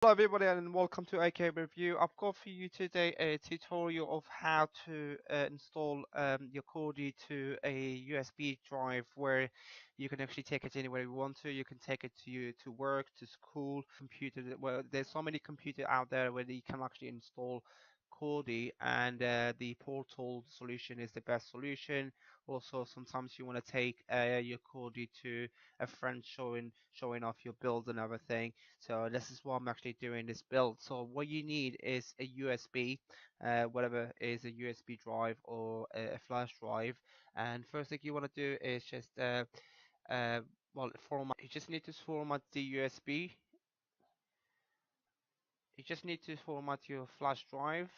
Hello everybody and welcome to AK Review. I've got for you today a tutorial of how to install your Kodi to a USB drive where you can actually take it anywhere you want to. You can take it to work, to school, computer. Well, there's so many computers out there where you can actually install Kodi, and the portal solution is the best solution. Also, sometimes you want to take your Kodi to a friend showing off your build and everything. So this is what I'm actually doing this build. So what you need is a USB, whatever is a USB drive or a flash drive. And first thing you want to do is just uh, well, format. You just need to format the USB. You just need to format your flash drive.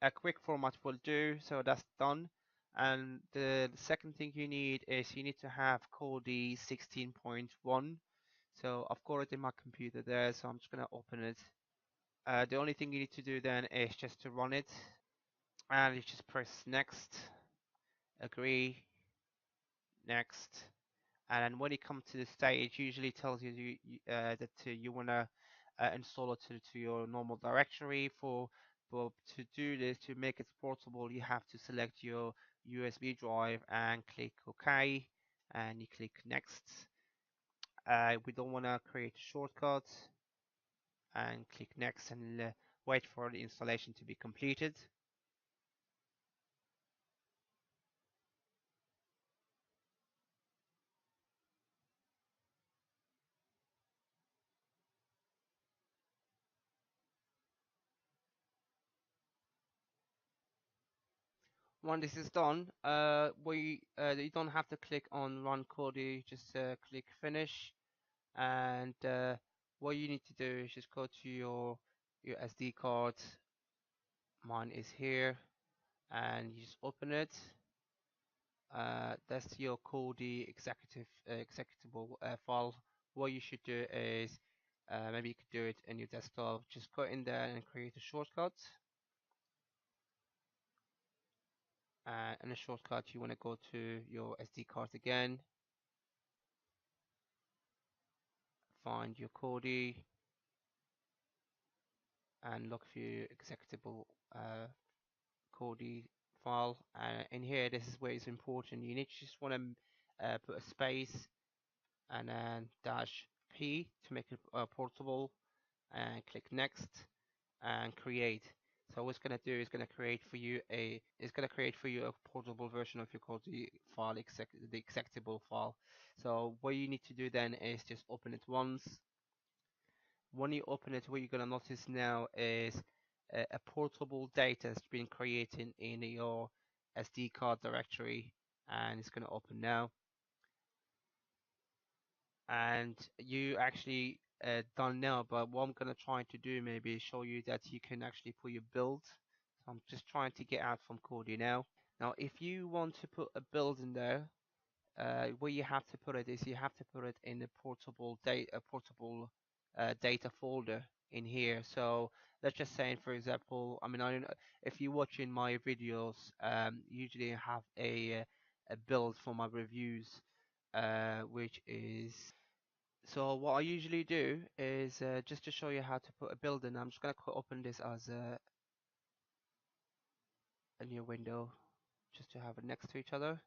A quick format will do, so that's done. And the second thing you need is you need to have Kodi 16.1. So I've got it in my computer there, so I'm just gonna open it. The only thing you need to do then is just to run it, and you just press next, agree, next, and then when you come to the stage, it usually tells that you want to install it to your normal directory. For to do this, to make it portable, you have to select your USB drive and click OK, and you click next. We don't want to create a shortcut, and click next and wait for the installation to be completed. When this is done, you don't have to click on Run Kodi, just click Finish, and what you need to do is just go to your SD card. Mine is here, and you just open it. That's your Kodi executable file. What you should do is maybe you could do it in your desktop. Just go in there and create a shortcut. In a shortcut, you want to go to your SD card again, find your Kodi, and look for your executable Kodi file. And in here, this is where it's important. You need to just want to put a space and then dash P to make it portable, and click next and create. So what it's going to do is going to create for you a portable version of your Kodi file, the executable file. So what you need to do then is just open it once. When you open it, what you're going to notice now is a portable data has been created in your SD card directory, and it's going to open now. And you actually done now, but what I'm going to try to do maybe is show you that you can actually put your build. So I'm just trying to get out from Kodi now. Now, if you want to put a build in there, where you have to put it is you have to put it in the portable data folder in here. So let's just say, for example, I mean, I don't know if you're watching my videos, usually I have a build for my reviews, which is so what I usually do is just to show you how to put a build in. I'm just going to open this as a new window just to have it next to each other.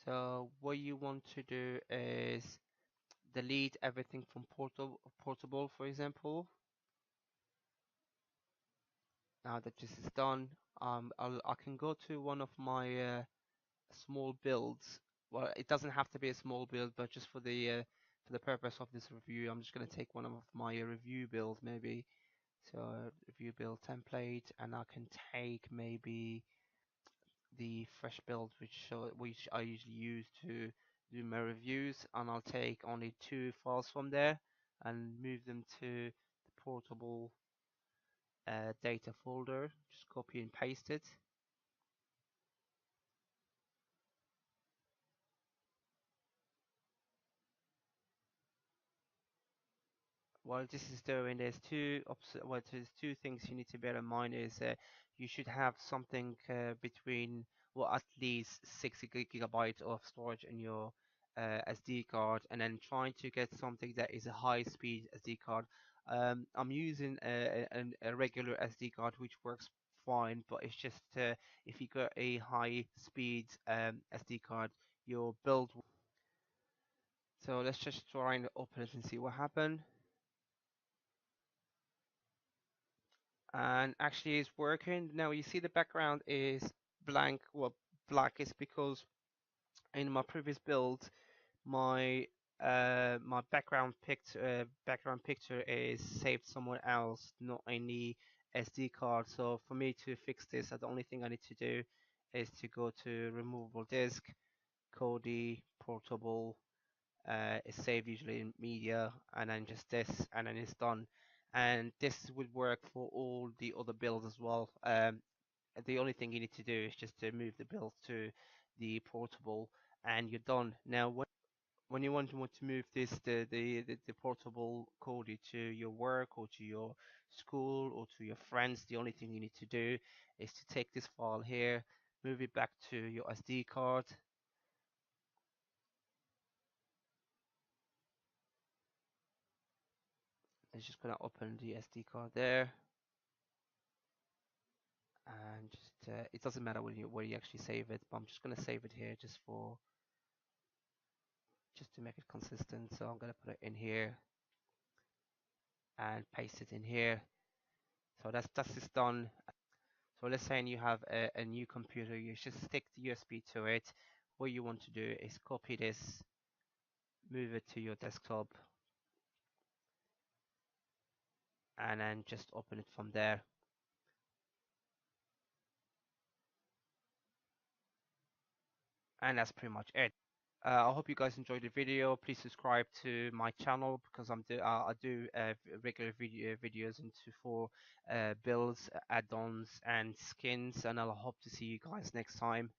So what you want to do is delete everything from portable, for example. Now that this is done, I can go to one of my small builds. Well, it doesn't have to be a small build, but just for the purpose of this review, I'm just going to take one of my review builds maybe. So review build template, and I can take maybe the fresh build, which I usually use to do my reviews, and I'll take only 2 files from there and move them to the portable data folder. Just copy and paste it. While this is doing, there's two things you need to bear in mind is you should have something between, well, at least 60 gigabytes of storage in your SD card, and then trying to get something that is a high speed SD card. I'm using a regular SD card which works fine, but it's just if you got a high speed SD card, your build. So let's just try and open it and see what happened. And actually it's working. Now you see the background is blank. Well, black is because in my previous build, my my background picture is saved somewhere else, not in the SD card. So for me to fix this, the only thing I need to do is to go to removable disk, Kodi, portable, is saved usually in media, and then just this, and then it's done. And this would work for all the other builds as well. The only thing you need to do is just to move the build to the portable, and you're done. Now, when you want to move this the portable Kodi to your work or to your school or to your friends, the only thing you need to do is to take this file here, move it back to your SD card. It's just gonna open the SD card there, and just it doesn't matter where you actually save it, but I'm just gonna save it here just to make it consistent. So I'm gonna put it in here and paste it in here. So that's just done. So let's say you have a new computer, you just stick the USB to it. What you want to do is copy this, move it to your desktop, and then just open it from there. And that's pretty much it. I hope you guys enjoyed the video. Please subscribe to my channel because I do regular videos into for builds, add-ons, and skins. And I'll hope to see you guys next time.